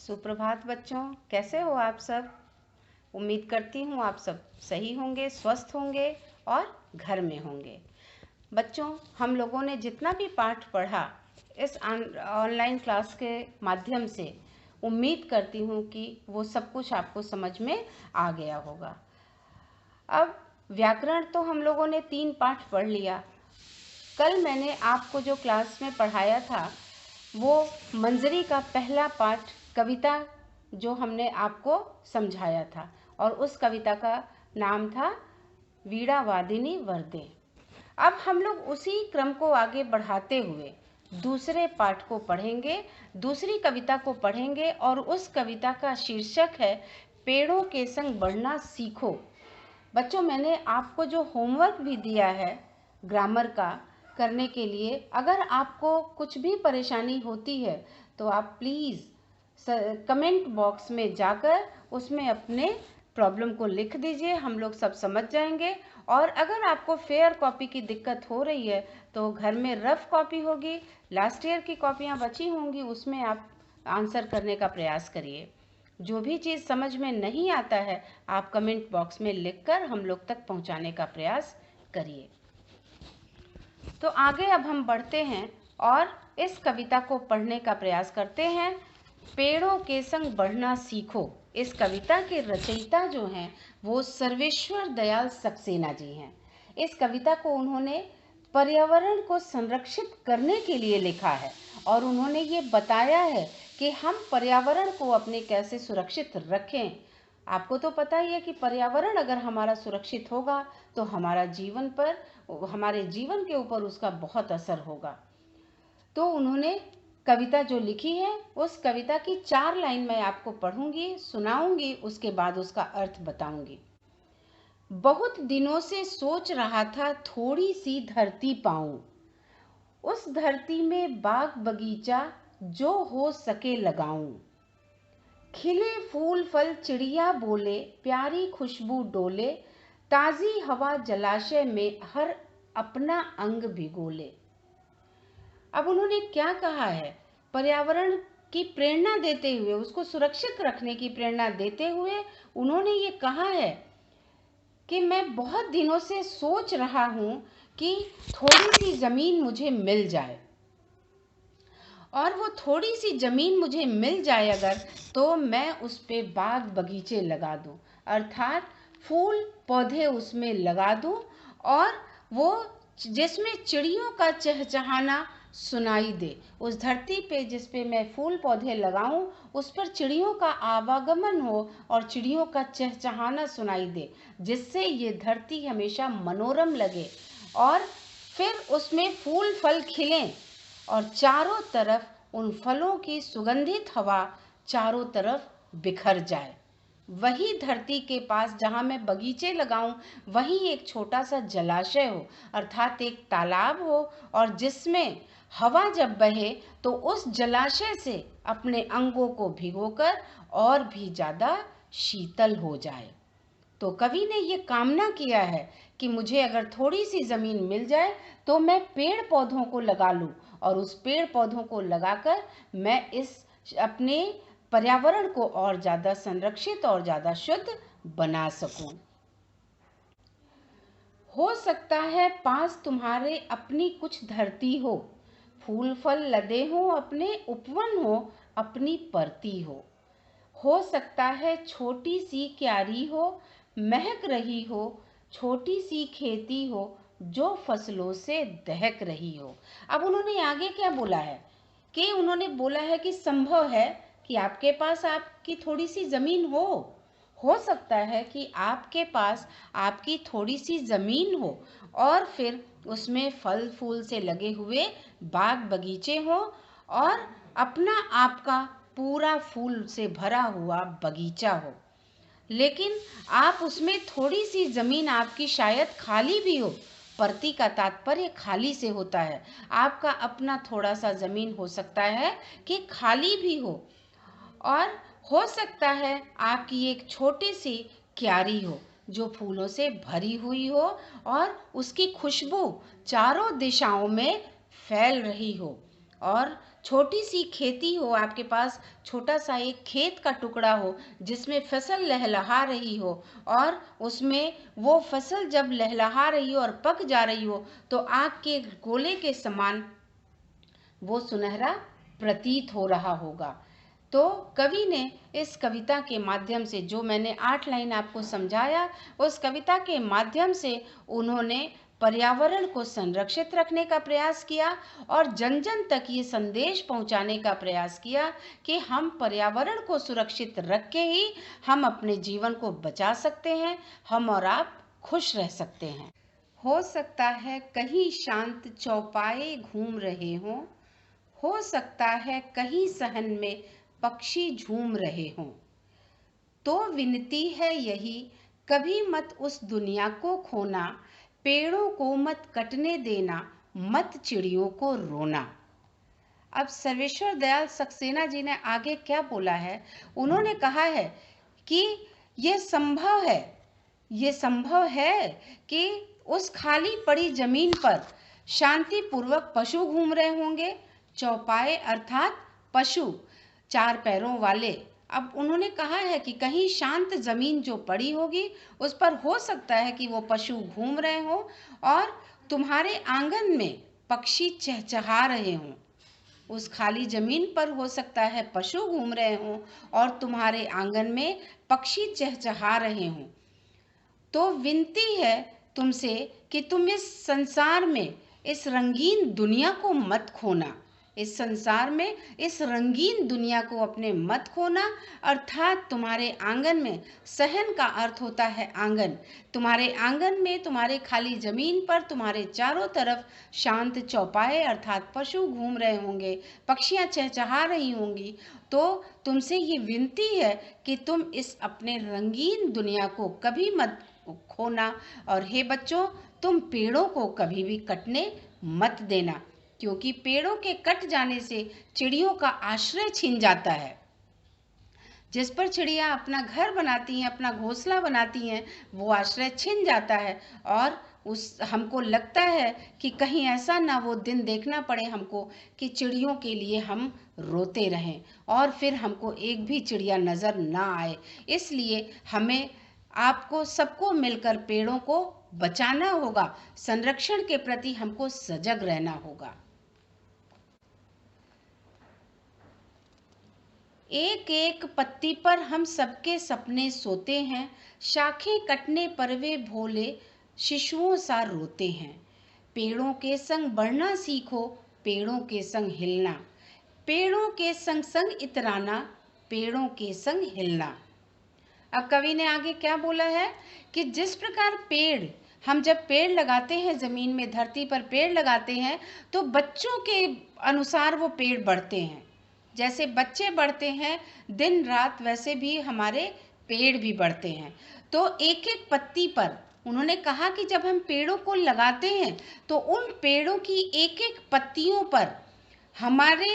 सुप्रभात बच्चों, कैसे हो आप सब। उम्मीद करती हूँ आप सब सही होंगे, स्वस्थ होंगे और घर में होंगे। बच्चों, हम लोगों ने जितना भी पाठ पढ़ा इस ऑनलाइन क्लास के माध्यम से, उम्मीद करती हूँ कि वो सब कुछ आपको समझ में आ गया होगा। अब व्याकरण तो हम लोगों ने 3 पाठ पढ़ लिया। कल मैंने आपको जो क्लास में पढ़ाया था वो मंजरी का पहला पाठ कविता जो हमने आपको समझाया था, और उस कविता का नाम था वीणा वादिनी वरदे। अब हम लोग उसी क्रम को आगे बढ़ाते हुए दूसरे पाठ को पढ़ेंगे, दूसरी कविता को पढ़ेंगे, और उस कविता का शीर्षक है पेड़ों के संग बढ़ना सीखो। बच्चों, मैंने आपको जो होमवर्क भी दिया है ग्रामर का करने के लिए, अगर आपको कुछ भी परेशानी होती है तो आप प्लीज़ कमेंट बॉक्स में जाकर उसमें अपने प्रॉब्लम को लिख दीजिए, हम लोग सब समझ जाएंगे। और अगर आपको फेयर कॉपी की दिक्कत हो रही है तो घर में रफ कॉपी होगी, लास्ट ईयर की कॉपियाँ बची होंगी, उसमें आप आंसर करने का प्रयास करिए। जो भी चीज़ समझ में नहीं आता है आप कमेंट बॉक्स में लिखकर हम लोग तक पहुंचाने का प्रयास करिए। तो आगे अब हम बढ़ते हैं और इस कविता को पढ़ने का प्रयास करते हैं। पेड़ों के संग बढ़ना सीखो। इस कविता के रचयिता जो हैं वो सर्वेश्वर दयाल सक्सेना जी हैं। इस कविता को उन्होंने पर्यावरण को संरक्षित करने के लिए लिखा है, और उन्होंने ये बताया है कि हम पर्यावरण को अपने कैसे सुरक्षित रखें। आपको तो पता ही है कि पर्यावरण अगर हमारा सुरक्षित होगा तो हमारे जीवन के ऊपर उसका बहुत असर होगा। तो उन्होंने कविता जो लिखी है उस कविता की 4 लाइन मैं आपको पढ़ूंगी, सुनाऊंगी, उसके बाद उसका अर्थ बताऊंगी। बहुत दिनों से सोच रहा था थोड़ी सी धरती पाऊं, उस धरती में बाग बगीचा जो हो सके लगाऊं। खिले फूल फल चिड़िया बोले, प्यारी खुशबू डोले, ताजी हवा जलाशय में हर अपना अंग भिगोले। अब उन्होंने क्या कहा है, पर्यावरण की प्रेरणा देते हुए, उसको सुरक्षित रखने की प्रेरणा देते हुए उन्होंने ये कहा है कि मैं बहुत दिनों से सोच रहा हूं कि थोड़ी सी जमीन मुझे मिल जाए, और वो थोड़ी सी ज़मीन मुझे मिल जाए अगर, तो मैं उस पे बाग बगीचे लगा दूं, अर्थात फूल पौधे उसमें लगा दूं, और वो जिसमें चिड़ियों का चहचहाना सुनाई दे। उस धरती पे जिस पे मैं फूल पौधे लगाऊं उस पर चिड़ियों का आवागमन हो और चिड़ियों का चहचहाना सुनाई दे, जिससे ये धरती हमेशा मनोरम लगे, और फिर उसमें फूल फल खिलें और चारों तरफ उन फलों की सुगंधित हवा चारों तरफ बिखर जाए। वही धरती के पास जहाँ मैं बगीचे लगाऊं वहीं एक छोटा सा जलाशय हो, अर्थात एक तालाब हो, और जिसमें हवा जब बहे तो उस जलाशय से अपने अंगों को भिगोकर और भी ज़्यादा शीतल हो जाए। तो कवि ने ये कामना किया है कि मुझे अगर थोड़ी सी ज़मीन मिल जाए तो मैं पेड़ पौधों को लगा लूं, और उस पेड़ पौधों को लगाकर मैं इस अपने पर्यावरण को और ज़्यादा संरक्षित और ज़्यादा शुद्ध बना सकूं। हो सकता है पास तुम्हारे अपनी कुछ धरती हो, फूल फल लदे हो अपने उपवन हो, अपनी परती हो सकता है छोटी सी क्यारी हो, महक रही हो, छोटी सी खेती हो जो फसलों से दहक रही हो। अब उन्होंने आगे क्या बोला है कि उन्होंने बोला है कि संभव है कि आपके पास आपकी थोड़ी सी जमीन हो सकता है कि आपके पास आपकी थोड़ी सी जमीन हो और फिर उसमें फल फूल से लगे हुए बाग बगीचे हो और अपना आपका पूरा फूल से भरा हुआ बगीचा हो, लेकिन आप उसमें थोड़ी सी जमीन आपकी शायद खाली भी हो। परती का तात्पर्य खाली से होता है। आपका अपना थोड़ा सा जमीन हो सकता है कि खाली भी और हो सकता है आपकी एक छोटी सी क्यारी हो जो फूलों से भरी हुई हो और उसकी खुशबू चारों दिशाओं में फैल रही हो, और छोटी सी खेती हो, आपके पास छोटा सा एक खेत का टुकड़ा हो जिसमें फसल लहलहा रही हो, और उसमें वो फसल जब लहलहा रही हो और पक जा रही हो तो आग के गोले के समान वो सुनहरा प्रतीत हो रहा होगा। तो कवि ने इस कविता के माध्यम से, जो मैंने 8 लाइन आपको समझाया, उस कविता के माध्यम से उन्होंने पर्यावरण को संरक्षित रखने का प्रयास किया और जन जन तक ये संदेश पहुंचाने का प्रयास किया कि हम पर्यावरण को सुरक्षित रख के ही हम अपने जीवन को बचा सकते हैं, हम और आप खुश रह सकते हैं। हो सकता है कहीं शांत चौपाए घूम रहे हों, हो सकता है कहीं सहन में पक्षी झूम रहे हों, तो विनती है यही, कभी मत उस दुनिया को खोना, पेड़ों को मत कटने देना, मत चिड़ियों को रोना। अब सर्वेश्वर दयाल सक्सेना जी ने आगे क्या बोला है? उन्होंने कहा है कि ये संभव है कि उस खाली पड़ी जमीन पर शांतिपूर्वक पशु घूम रहे होंगे। चौपाए अर्थात पशु, 4 पैरों वाले। अब उन्होंने कहा है कि कहीं शांत जमीन जो पड़ी होगी उस पर हो सकता है कि वो पशु घूम रहे हों और तुम्हारे आंगन में पक्षी चहचहा रहे हों। उस खाली जमीन पर हो सकता है पशु घूम रहे हों और तुम्हारे आंगन में पक्षी चहचहा रहे हों। तो विनती है तुमसे कि तुम इस संसार में इस रंगीन दुनिया को मत खोना, इस संसार में इस रंगीन दुनिया को अपने मत खोना। अर्थात तुम्हारे आंगन में, सहन का अर्थ होता है आंगन, तुम्हारे आंगन में, तुम्हारे खाली जमीन पर तुम्हारे चारों तरफ शांत चौपाए अर्थात पशु घूम रहे होंगे, पक्षियां चहचहा रही होंगी। तो तुमसे ये विनती है कि तुम इस अपने रंगीन दुनिया को कभी मत खोना, और हे बच्चों, तुम पेड़ों को कभी भी कटने मत देना, क्योंकि पेड़ों के कट जाने से चिड़ियों का आश्रय छिन जाता है। जिस पर चिड़िया अपना घर बनाती हैं, अपना घोंसला बनाती हैं, वो आश्रय छिन जाता है और हमको लगता है कि कहीं ऐसा ना वो दिन देखना पड़े हमको कि चिड़ियों के लिए हम रोते रहें और फिर हमको एक भी चिड़िया नज़र ना आए। इसलिए हमें, आपको, सबको मिलकर पेड़ों को बचाना होगा, संरक्षण के प्रति हमको सजग रहना होगा। एक एक पत्ती पर हम सबके सपने सोते हैं, शाखें कटने पर वे भोले शिशुओं सा रोते हैं। पेड़ों के संग बढ़ना सीखो, पेड़ों के संग हिलना, पेड़ों के संग संग इतराना, पेड़ों के संग हिलना। अब कवि ने आगे क्या बोला है कि जिस प्रकार पेड़, हम जब पेड़ लगाते हैं, जमीन में, धरती पर पेड़ लगाते हैं, तो बच्चों के अनुसार वो पेड़ बढ़ते हैं। जैसे बच्चे बढ़ते हैं दिन रात, वैसे भी हमारे पेड़ भी बढ़ते हैं। तो एक एक पत्ती पर उन्होंने कहा कि जब हम पेड़ों को लगाते हैं तो उन पेड़ों की एक एक पत्तियों पर हमारे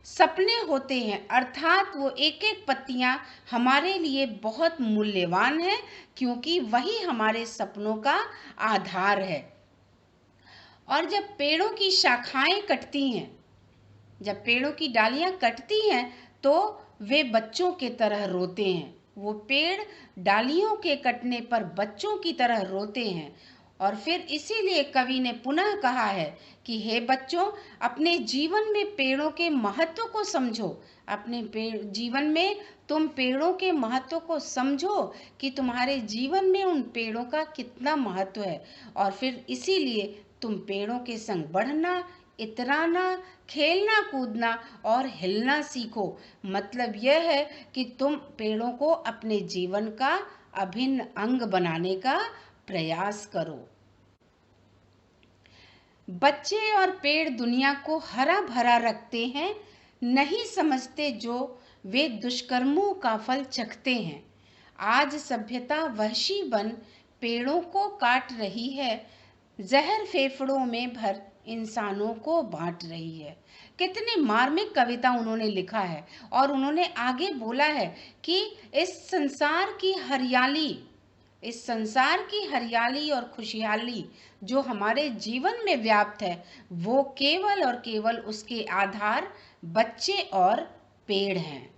सपने होते हैं, अर्थात वो एक एक पत्तियां हमारे लिए बहुत मूल्यवान है, क्योंकि वही हमारे सपनों का आधार है। और जब पेड़ों की शाखाएं कटती हैं, जब पेड़ों की डालियां कटती हैं, तो वे बच्चों के तरह रोते हैं। वो पेड़ डालियों के कटने पर बच्चों की तरह रोते हैं। और फिर इसीलिए कवि ने पुनः कहा है कि हे बच्चों, अपने जीवन में पेड़ों के महत्व को समझो, अपने जीवन में तुम पेड़ों के महत्व को समझो कि तुम्हारे जीवन में उन पेड़ों का कितना महत्व है। और फिर इसीलिए तुम पेड़ों के संग बढ़ना, इतराना, खेलना कूदना और हिलना सीखो। मतलब यह है कि तुम पेड़ों को अपने जीवन का अभिन्न अंग बनाने का प्रयास करो। बच्चे और पेड़ दुनिया को हरा भरा रखते हैं, नहीं समझते जो वे दुष्कर्मों का फल चखते हैं। आज सभ्यता वहशी बन पेड़ों को काट रही है, जहर फेफड़ों में भर इंसानों को बांट रही है। कितनी मार्मिक कविता उन्होंने लिखा है। और उन्होंने आगे बोला है कि इस संसार की हरियाली और खुशहाली जो हमारे जीवन में व्याप्त है, वो केवल और केवल उसके आधार बच्चे और पेड़ हैं।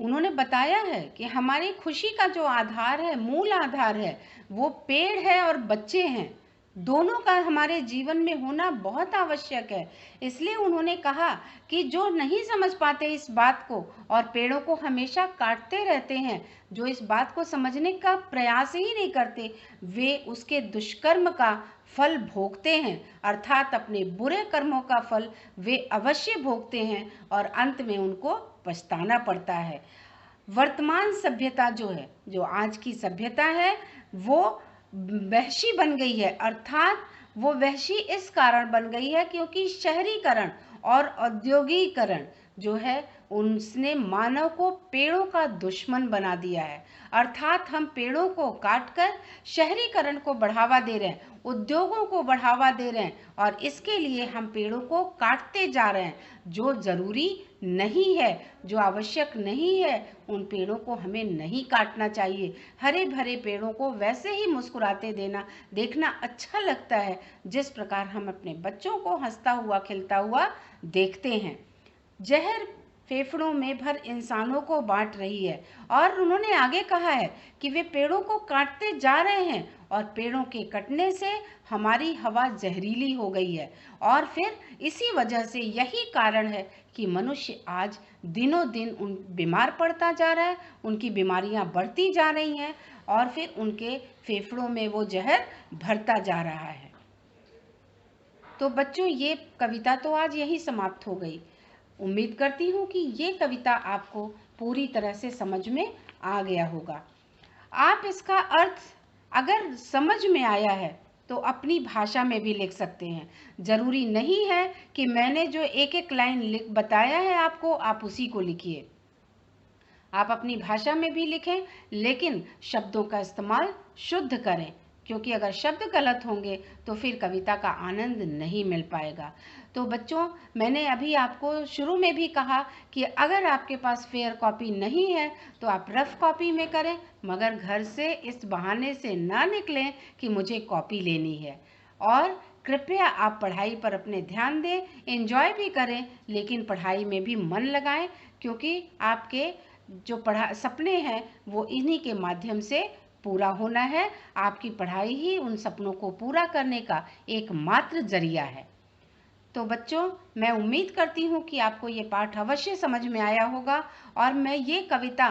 उन्होंने बताया है कि हमारी खुशी का जो आधार है, मूल आधार है, वो पेड़ है और बच्चे हैं। दोनों का हमारे जीवन में होना बहुत आवश्यक है। इसलिए उन्होंने कहा कि जो नहीं समझ पाते इस बात को और पेड़ों को हमेशा काटते रहते हैं, जो इस बात को समझने का प्रयास ही नहीं करते, वे उसके दुष्कर्म का फल भोगते हैं, अर्थात अपने बुरे कर्मों का फल वे अवश्य भोगते हैं और अंत में उनको पछताना पड़ता है। वर्तमान सभ्यता जो है, जो आज की सभ्यता है, वो वहशी बन गई है। अर्थात वो वहशी इस कारण बन गई है क्योंकि शहरीकरण और औद्योगिकरण जो है, उसने मानव को पेड़ों का दुश्मन बना दिया है। अर्थात हम पेड़ों को काटकर शहरीकरण को बढ़ावा दे रहे हैं, उद्योगों को बढ़ावा दे रहे हैं और इसके लिए हम पेड़ों को काटते जा रहे हैं। जो ज़रूरी नहीं है, जो आवश्यक नहीं है, उन पेड़ों को हमें नहीं काटना चाहिए। हरे भरे पेड़ों को वैसे ही मुस्कुराते देखना अच्छा लगता है जिस प्रकार हम अपने बच्चों को हंसता हुआ खिलता हुआ देखते हैं। जहर फेफड़ों में भर इंसानों को बांट रही है और उन्होंने आगे कहा है कि वे पेड़ों को काटते जा रहे हैं और पेड़ों के कटने से हमारी हवा जहरीली हो गई है और फिर इसी वजह से यही कारण है कि मनुष्य आज दिनों दिन बीमार पड़ता जा रहा है, उनकी बीमारियां बढ़ती जा रही हैं और फिर उनके फेफड़ों में वो जहर भरता जा रहा है। तो बच्चों, ये कविता तो आज यही समाप्त हो गई। उम्मीद करती हूँ कि ये कविता आपको पूरी तरह से समझ में आ गया होगा। आप इसका अर्थ अगर समझ में आया है तो अपनी भाषा में भी लिख सकते हैं। ज़रूरी नहीं है कि मैंने जो एक एक लाइन बताया है आपको, आप उसी को लिखिए। आप अपनी भाषा में भी लिखें, लेकिन शब्दों का इस्तेमाल शुद्ध करें, क्योंकि अगर शब्द गलत होंगे तो फिर कविता का आनंद नहीं मिल पाएगा। तो बच्चों, मैंने अभी आपको शुरू में भी कहा कि अगर आपके पास फेयर कॉपी नहीं है तो आप रफ कॉपी में करें, मगर घर से इस बहाने से ना निकलें कि मुझे कॉपी लेनी है। और कृपया आप पढ़ाई पर अपने ध्यान दें, एंजॉय भी करें, लेकिन पढ़ाई में भी मन लगाएं, क्योंकि आपके जो सपने हैं वो इन्हीं के माध्यम से पूरा होना है। आपकी पढ़ाई ही उन सपनों को पूरा करने का एकमात्र जरिया है। तो बच्चों, मैं उम्मीद करती हूँ कि आपको ये पाठ अवश्य समझ में आया होगा और मैं ये कविता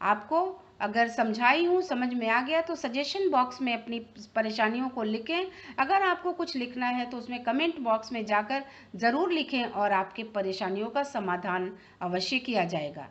आपको अगर समझाई हूँ, समझ में आ गया, तो सजेशन बॉक्स में अपनी परेशानियों को लिखें। अगर आपको कुछ लिखना है तो उसमें कमेंट बॉक्स में जाकर ज़रूर लिखें और आपके परेशानियों का समाधान अवश्य किया जाएगा।